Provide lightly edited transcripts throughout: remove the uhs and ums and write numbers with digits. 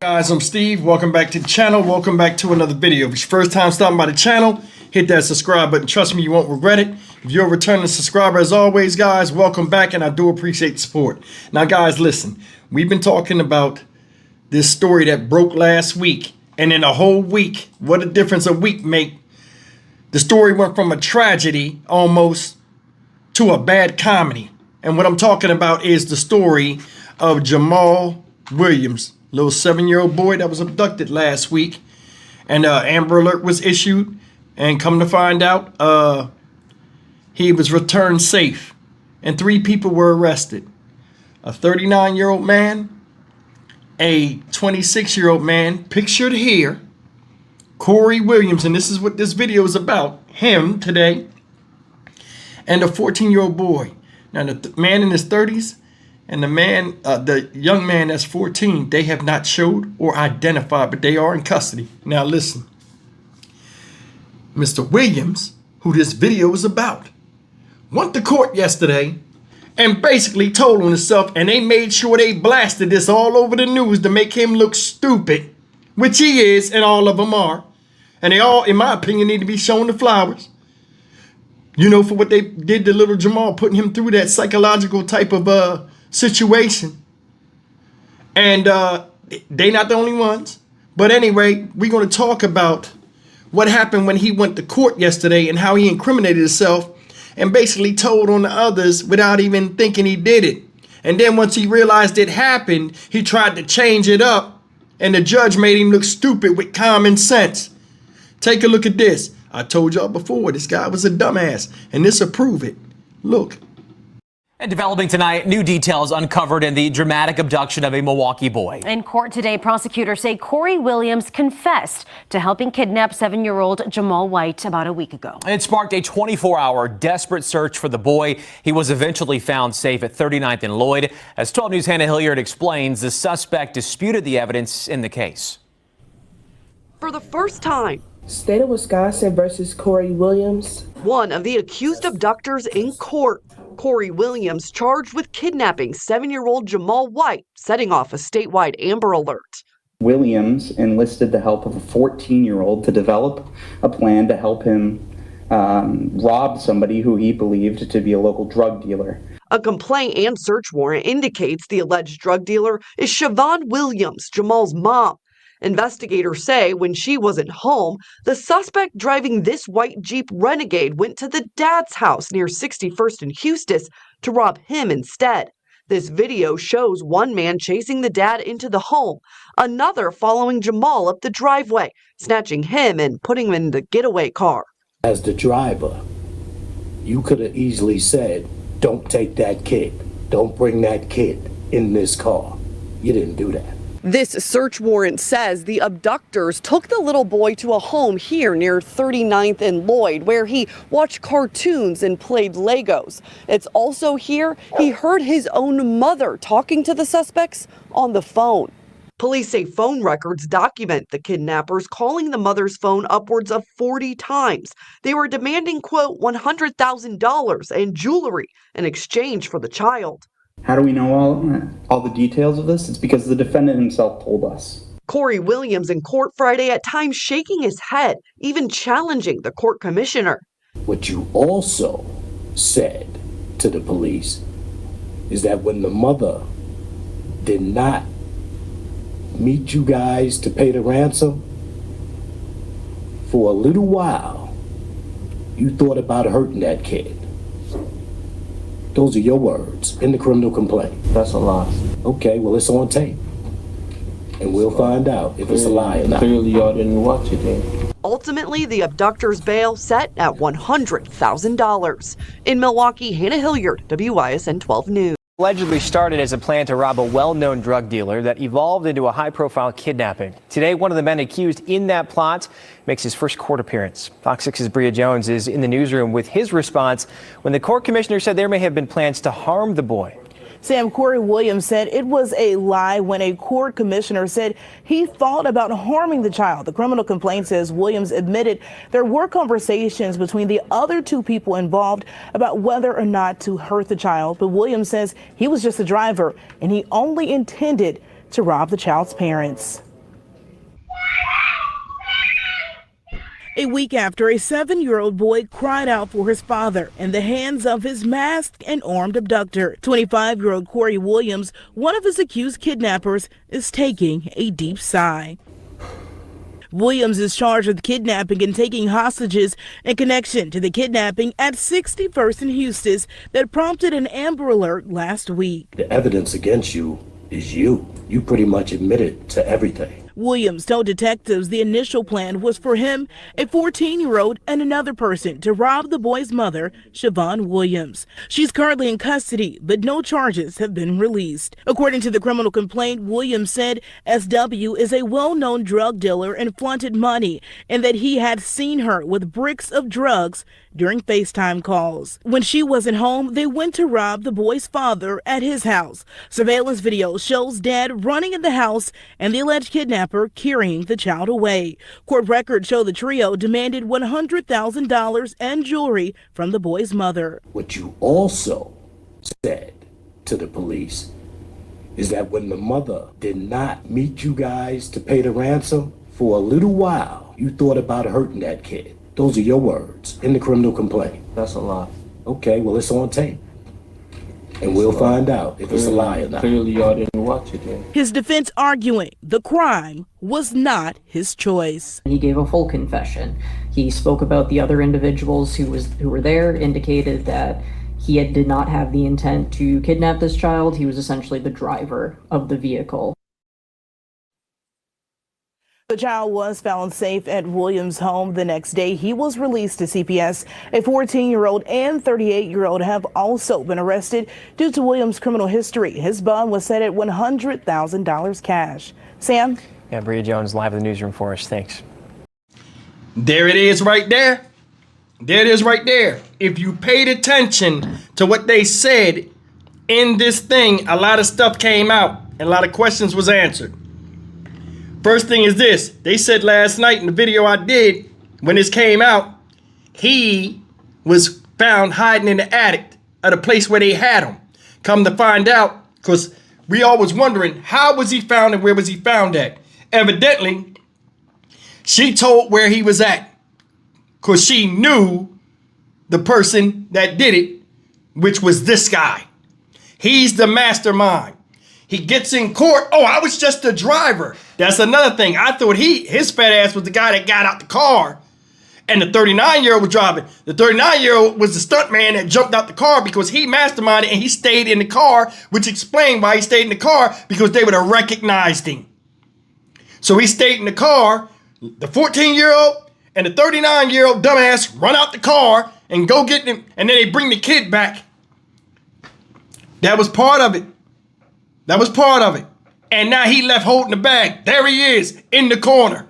Guys, I'm Steve. Welcome back to the channel. Welcome back to another video. If it's your first time stopping by the channel, hit that subscribe button. Trust me, you won't regret it. If you're a returning subscriber, as always, guys, welcome back, and I do appreciate the support. Now, guys, listen. We've been talking about this story that broke last week, and in a whole week, what a difference a week make. The story went from a tragedy almost to a bad comedy. And what I'm talking about is the story of Jamal Williams, little 7-year-old boy that was abducted last week, and Amber Alert was issued, and come to find out, he was returned safe, and 3 people were arrested. A 39-year-old man, a 26-year-old man, pictured here, Corey Williams, and this is what this video is about, him today, and a 14-year-old boy. Now, the man in his 30s and the young man that's 14, they have not showed or identified, but they are in custody. Now listen, Mr. Williams, who this video is about, went to court yesterday and basically told on himself, and they made sure they blasted this all over the news to make him look stupid, which he is, and all of them are. And they all, in my opinion, need to be shown the flowers. You know, for what they did to little Jamal, putting him through that psychological type of situation. And they not the only ones. But anyway, we're going to talk about what happened when he went to court yesterday and how he incriminated himself and basically told on the others without even thinking he did it. And then once he realized it happened, he tried to change it up, and the judge made him look stupid with common sense. Take a look at this. I told y'all before, this guy was a dumbass, and this will prove it. Look. And developing tonight, new details uncovered in the dramatic abduction of a Milwaukee boy. In court today, prosecutors say Corey Williams confessed to helping kidnap 7-year-old Jamal White about a week ago. It sparked a 24-hour desperate search for the boy. He was eventually found safe at 39th and Lloyd. As 12 News' Hannah Hilliard explains, the suspect disputed the evidence in the case. For the first time, State of Wisconsin versus Corey Williams. One of the accused abductors in court. Corey Williams charged with kidnapping 7-year-old Jamal White, setting off a statewide Amber Alert. Williams enlisted the help of a 14-year-old to develop a plan to help him rob somebody who he believed to be a local drug dealer. A complaint and search warrant indicates the alleged drug dealer is Siobhan Williams, Jamal's mom. Investigators say when she wasn't home, the suspect driving this white Jeep Renegade went to the dad's house near 61st and Eustis to rob him instead. This video shows one man chasing the dad into the home, another following Jamal up the driveway, snatching him and putting him in the getaway car. As the driver, you could have easily said, "Don't take that kid. Don't bring that kid in this car." You didn't do that. This search warrant says the abductors took the little boy to a home here near 39th and Lloyd, where he watched cartoons and played Legos. It's also here he heard his own mother talking to the suspects on the phone. Police say phone records document the kidnappers calling the mother's phone upwards of 40 times. They were demanding, quote, $100,000 and jewelry in exchange for the child. How do we know all the details of this? It's because the defendant himself told us. Corey Williams in court Friday, at times shaking his head, even challenging the court commissioner. What you also said to the police is that when the mother did not meet you guys to pay the ransom, for a little while, you thought about hurting that kid. Those are your words in the criminal complaint. That's a lie. Okay, well, it's on tape. And we'll find out if it's a lie or not. Clearly, y'all didn't watch it then. Ultimately, the abductor's bail set at $100,000. In Milwaukee, Hannah Hilliard, WISN 12 News. Allegedly started as a plan to rob a well-known drug dealer that evolved into a high-profile kidnapping. Today, one of the men accused in that plot makes his first court appearance. Fox 6's Bria Jones is in the newsroom with his response when the court commissioner said there may have been plans to harm the boy. Sam, Corey Williams said it was a lie when a court commissioner said he thought about harming the child. The criminal complaint says Williams admitted there were conversations between the other 2 people involved about whether or not to hurt the child. But Williams says he was just a driver and he only intended to rob the child's parents. A week after a 7-year-old boy cried out for his father in the hands of his masked and armed abductor. 25-year-old Corey Williams, one of his accused kidnappers, is taking a deep sigh. Williams is charged with kidnapping and taking hostages in connection to the kidnapping at 61st and Eustis that prompted an Amber Alert last week. The evidence against you is you. You pretty much admitted to everything. Williams told detectives the initial plan was for him, a 14-year-old, and another person to rob the boy's mother, Siobhan Williams. She's currently in custody, but no charges have been released. According to the criminal complaint, Williams said SW is a well-known drug dealer and flaunted money, and that he had seen her with bricks of drugs during FaceTime calls. When she wasn't home, they went to rob the boy's father at his house. Surveillance video shows Dad running in the house and the alleged kidnapper carrying the child away. Court records show the trio demanded $100,000 and jewelry from the boy's mother. What you also said to the police is that when the mother did not meet you guys to pay the ransom, for a little while, you thought about hurting that kid. Those are your words in the criminal complaint. That's a lie. Okay, well, it's on tape. And we'll find out if it's a lie or not. Clearly, y'all didn't watch it then. His defense arguing the crime was not his choice. He gave a full confession. He spoke about the other individuals who were there, indicated that he did not have the intent to kidnap this child. He was essentially the driver of the vehicle. The child was found safe at Williams' home the next day. He was released to CPS. A 14-year-old and 38-year-old have also been arrested due to Williams' criminal history. His bond was set at $100,000 cash. Sam? Yeah, Bria Jones live in the newsroom for us. Thanks. There it is right there. There it is right there. If you paid attention to what they said in this thing, a lot of stuff came out and a lot of questions was answered. First thing is this. They said last night in the video I did, when this came out, he was found hiding in the attic at a place where they had him. Come to find out, because we all was wondering, how was he found and where was he found at? Evidently, she told where he was at, because she knew the person that did it, which was this guy. He's the mastermind. He gets in court. Oh, I was just the driver. That's another thing. I thought his fat ass was the guy that got out the car and the 39-year-old was driving. The 39-year-old was the stunt man that jumped out the car because he masterminded and he stayed in the car, which explained why he stayed in the car, because they would have recognized him. So he stayed in the car. The 14-year-old and the 39-year-old dumbass run out the car and go get him, and then they bring the kid back. That was part of it. That was part of it. And now he left holding the bag. There he is in the corner,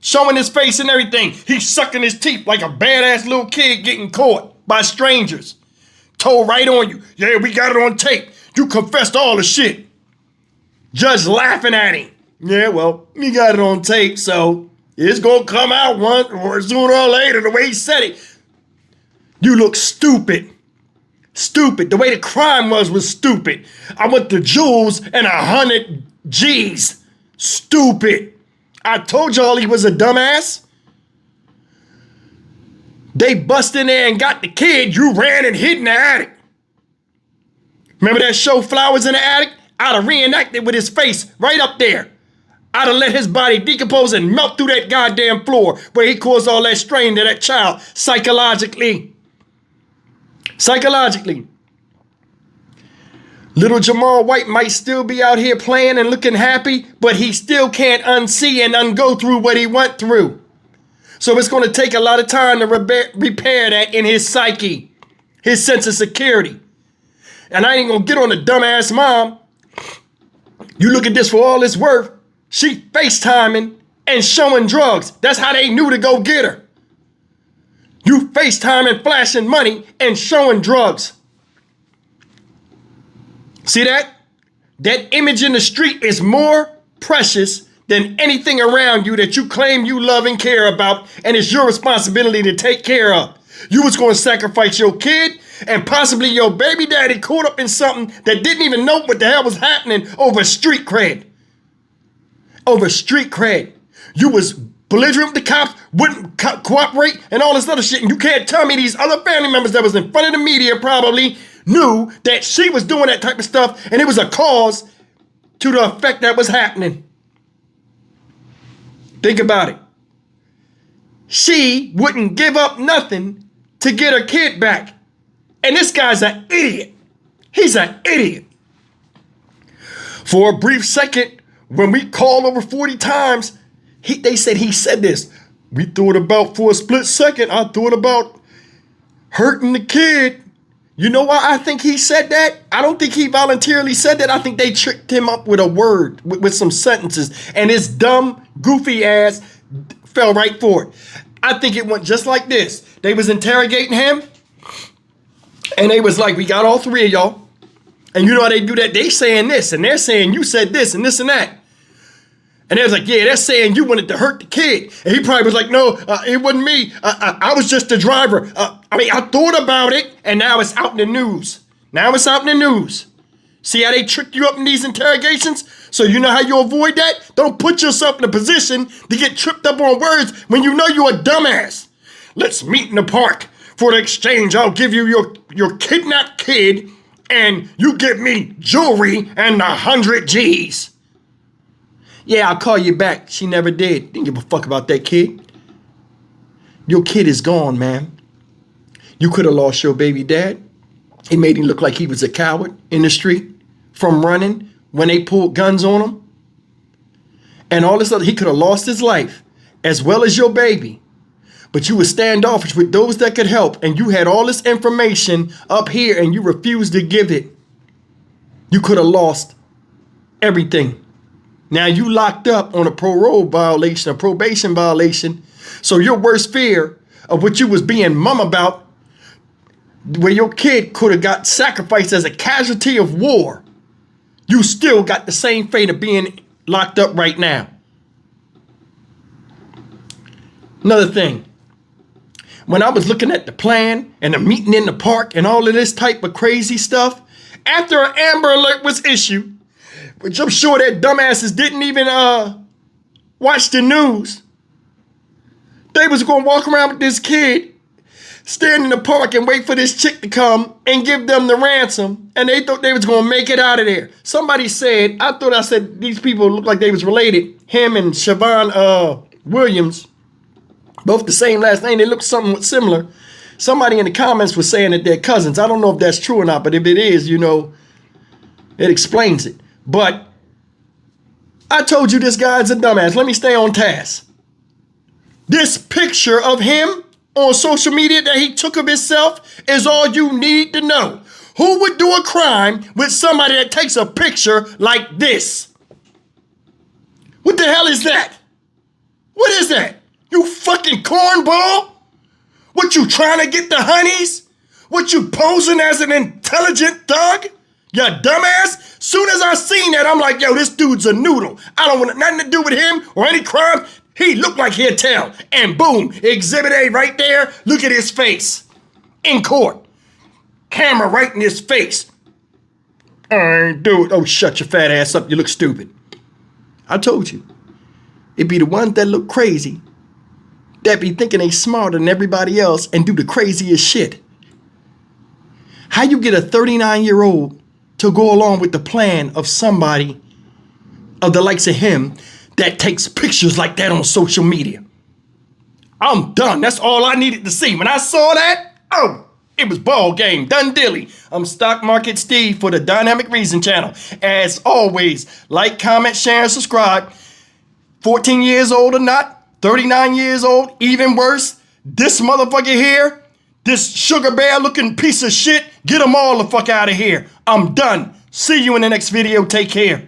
showing his face and everything. He's sucking his teeth like a badass little kid getting caught by strangers. Told right on you. Yeah, we got it on tape. You confessed all the shit. Judge laughing at him. Yeah, well, we got it on tape, so it's gonna come out once or sooner or later the way he said it. You look stupid. Stupid. The way the crime was stupid. I want the jewels and 100 G's. Stupid. I told y'all he was a dumbass. They bust in there and got the kid. You ran and hid in the attic. Remember that show Flowers in the Attic? I'd have reenacted with his face right up there. I'd have let his body decompose and melt through that goddamn floor where he caused all that strain to that child psychologically. Psychologically. Little Jamal White might still be out here playing and looking happy, but he still can't unsee and ungo through what he went through. So it's going to take a lot of time to repair that in his psyche, his sense of security. And I ain't going to get on the dumbass mom. You look at this for all it's worth. She FaceTiming and showing drugs. That's how they knew to go get her. You FaceTiming, flashing money, and showing drugs. See that? That image in the street is more precious than anything around you that you claim you love and care about, and it's your responsibility to take care of. You was going to sacrifice your kid and possibly your baby daddy caught up in something that didn't even know what the hell was happening over street cred. Over street cred. You was belligerent with the cops, wouldn't cooperate, and all this other shit. And you can't tell me these other family members that was in front of the media probably knew that she was doing that type of stuff, and it was a cause to the effect that was happening. Think about it. She wouldn't give up nothing to get her kid back. And this guy's an idiot. He's an idiot. For a brief second, when we called over 40 times, they said he said this. We thought about, for a split second, I thought about hurting the kid. You know why I think he said that? I don't think he voluntarily said that. I think they tricked him up with a word, with some sentences. And his dumb, goofy ass fell right for it. I think it went just like this. They was interrogating him. And they was like, we got all three of y'all. And you know how they do that? They saying this, and they're saying you said this and this and that. And they was like, yeah, they're saying you wanted to hurt the kid. And he probably was like, no, it wasn't me. I was just the driver. I thought about it, and now it's out in the news. Now it's out in the news. See how they trick you up in these interrogations? So you know how you avoid that? Don't put yourself in a position to get tripped up on words when you know you're a dumbass. Let's meet in the park for the exchange. I'll give you your kidnapped kid, and you give me jewelry and 100 G's. Yeah, I'll call you back. She never did. Didn't give a fuck about that kid. Your kid is gone, man. You could have lost your baby dad. It made him look like he was a coward in the street from running when they pulled guns on him. And all this other, he could have lost his life as well as your baby. But you were standoffish with those that could help, and you had all this information up here and you refused to give it. You could have lost everything. Now you locked up on a parole violation, a probation violation. So your worst fear of what you was being mum about, where your kid could have got sacrificed as a casualty of war, you still got the same fate of being locked up right now. Another thing. When I was looking at the plan and the meeting in the park and all of this type of crazy stuff, after an Amber Alert was issued, which I'm sure that dumbasses didn't even watch the news, they was going to walk around with this kid, stand in the park and wait for this chick to come and give them the ransom, and they thought they was going to make it out of there. Somebody said, I said these people looked like they was related, him and Siobhan Williams, both the same last name. They look somewhat similar. Somebody in the comments was saying that they're cousins. I don't know if that's true or not, but if it is, you know, it explains it. But I told you this guy's a dumbass. Let me stay on task. This picture of him on social media that he took of himself is all you need to know. Who would do a crime with somebody that takes a picture like this? What the hell is that? What is that? You fucking cornball? What, you trying to get the honeys? What, you posing as an intelligent thug? You dumbass? Soon as I seen that, I'm like, yo, this dude's a noodle. I don't want nothing to do with him or any crime. He looked like he'd tell. And boom, Exhibit A right there. Look at his face. In court. Camera right in his face. I ain't do it. Oh, shut your fat ass up. You look stupid. I told you. It'd be the ones that look crazy that be thinking they smarter than everybody else and do the craziest shit. How you get a 39-year-old to go along with the plan of somebody of the likes of him that takes pictures like that on social media? I'm done. That's all I needed to see. When I saw that, oh, it was ball game, done dilly. I'm Stock Market Steve for the Dynamic Reason channel. As always, like, comment, share, and subscribe. 14 years old or not, 39 years old, even worse. This motherfucker here, this sugar bear looking piece of shit, get them all the fuck out of here. I'm done. See you in the next video. Take care.